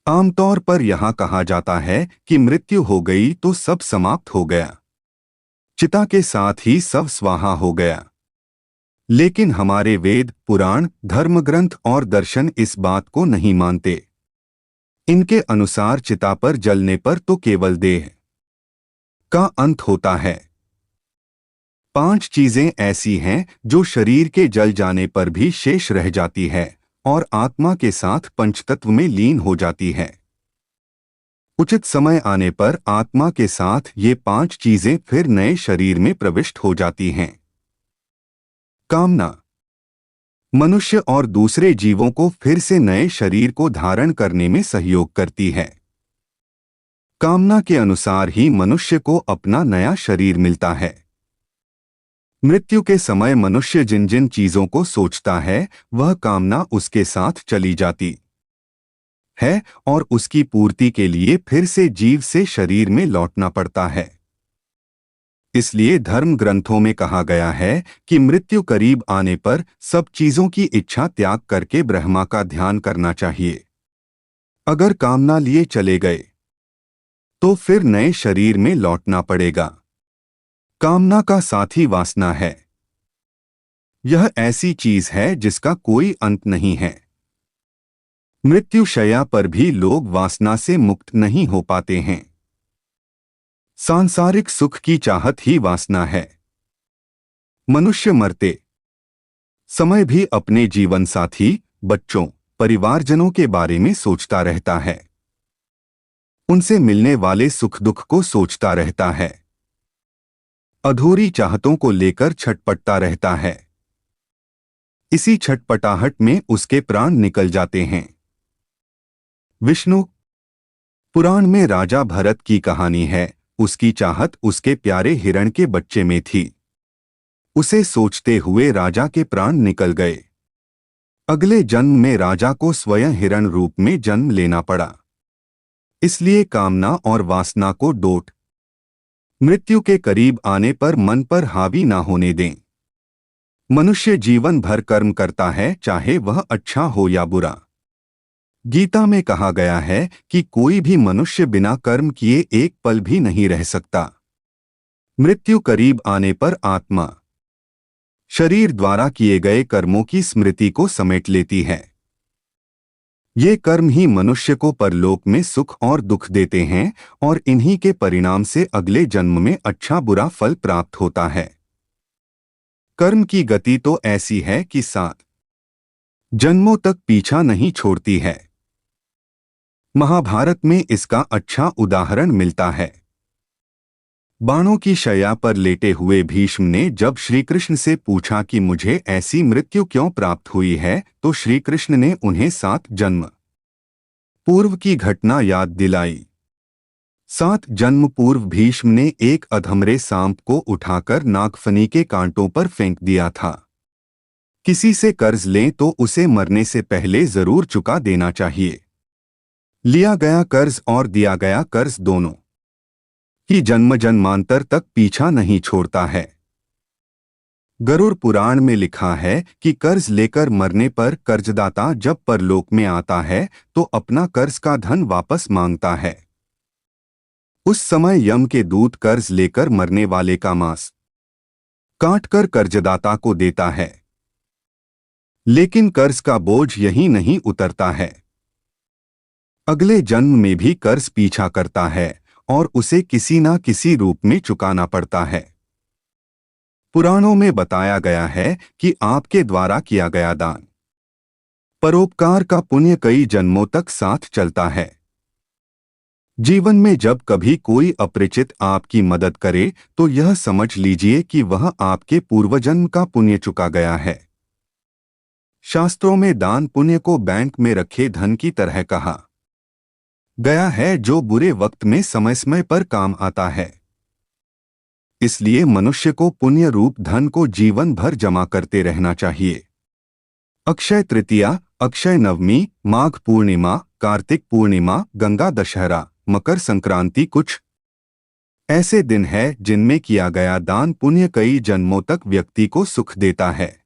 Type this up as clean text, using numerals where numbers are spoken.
आमतौर पर यहाँ कहा जाता है कि मृत्यु हो गई तो सब समाप्त हो गया, चिता के साथ ही सब स्वाहा हो गया। लेकिन हमारे वेद, पुराण, धर्मग्रंथ और दर्शन इस बात को नहीं मानते। इनके अनुसार चिता पर जलने पर तो केवल देह का अंत होता है। 5 चीजें ऐसी हैं जो शरीर के जल जाने पर भी शेष रह जाती है और आत्मा के साथ पंचतत्व में लीन हो जाती है। उचित समय आने पर आत्मा के साथ ये 5 चीजें फिर नए शरीर में प्रविष्ट हो जाती हैं। कामना मनुष्य और दूसरे जीवों को फिर से नए शरीर को धारण करने में सहयोग करती है। कामना के अनुसार ही मनुष्य को अपना नया शरीर मिलता है। मृत्यु के समय मनुष्य जिन जिन चीजों को सोचता है वह कामना उसके साथ चली जाती है और उसकी पूर्ति के लिए फिर से जीव से शरीर में लौटना पड़ता है। इसलिए धर्म ग्रंथों में कहा गया है कि मृत्यु करीब आने पर सब चीजों की इच्छा त्याग करके ब्रह्मा का ध्यान करना चाहिए। अगर कामना लिए चले गए तो फिर नए शरीर में लौटना पड़ेगा। कामना का साथी वासना है। यह ऐसी चीज है जिसका कोई अंत नहीं है। मृत्युशैया पर भी लोग वासना से मुक्त नहीं हो पाते हैं। सांसारिक सुख की चाहत ही वासना है। मनुष्य मरते समय भी अपने जीवन साथी, बच्चों, परिवारजनों के बारे में सोचता रहता है। उनसे मिलने वाले सुख दुख को सोचता रहता है। अधूरी चाहतों को लेकर छटपटता रहता है। इसी छटपटाहट में उसके प्राण निकल जाते हैं। विष्णु पुराण में राजा भरत की कहानी है। उसकी चाहत उसके प्यारे हिरण के बच्चे में थी। उसे सोचते हुए राजा के प्राण निकल गए। अगले जन्म में राजा को स्वयं हिरण रूप में जन्म लेना पड़ा। इसलिए कामना और वासना को डोट मृत्यु के करीब आने पर मन पर हावी ना होने दें। मनुष्य जीवन भर कर्म करता है, चाहे वह अच्छा हो या बुरा। गीता में कहा गया है कि कोई भी मनुष्य बिना कर्म किए एक पल भी नहीं रह सकता। मृत्यु करीब आने पर आत्मा शरीर द्वारा किए गए कर्मों की स्मृति को समेट लेती है। ये कर्म ही मनुष्य को परलोक में सुख और दुख देते हैं और इन्हीं के परिणाम से अगले जन्म में अच्छा बुरा फल प्राप्त होता है। कर्म की गति तो ऐसी है कि 7 जन्मों तक पीछा नहीं छोड़ती है। महाभारत में इसका अच्छा उदाहरण मिलता है। बाणों की शैया पर लेटे हुए भीष्म ने जब श्री कृष्ण से पूछा कि मुझे ऐसी मृत्यु क्यों प्राप्त हुई है, तो श्री कृष्ण ने उन्हें 7 जन्म पूर्व की घटना याद दिलाई। 7 जन्म पूर्व भीष्म ने एक अधमरे सांप को उठाकर नागफनी के कांटों पर फेंक दिया था। किसी से कर्ज लें तो उसे मरने से पहले जरूर चुका देना चाहिए। लिया गया कर्ज और दिया गया कर्ज दोनों ही जन्म जन्मांतर तक पीछा नहीं छोड़ता है। गरुड़ पुराण में लिखा है कि कर्ज लेकर मरने पर कर्जदाता जब परलोक में आता है तो अपना कर्ज का धन वापस मांगता है। उस समय यम के दूत कर्ज लेकर मरने वाले का मांस काटकर कर्जदाता को देता है। लेकिन कर्ज का बोझ यहीं नहीं उतरता है। अगले जन्म में भी कर्ज पीछा करता है और उसे किसी ना किसी रूप में चुकाना पड़ता है। पुराणों में बताया गया है कि आपके द्वारा किया गया दान, परोपकार का पुण्य कई जन्मों तक साथ चलता है। जीवन में जब कभी कोई अपरिचित आपकी मदद करे तो यह समझ लीजिए कि वह आपके पूर्वजन्म का पुण्य चुका गया है। शास्त्रों में दान पुण्य को बैंक में रखे धन की तरह कहा गया है, जो बुरे वक्त में समय समय पर काम आता है। इसलिए मनुष्य को पुण्य रूप धन को जीवन भर जमा करते रहना चाहिए। अक्षय तृतीया, अक्षय नवमी, माघ पूर्णिमा, कार्तिक पूर्णिमा, गंगा दशहरा, मकर संक्रांति कुछ ऐसे दिन हैं जिनमें किया गया दान पुण्य कई जन्मों तक व्यक्ति को सुख देता है।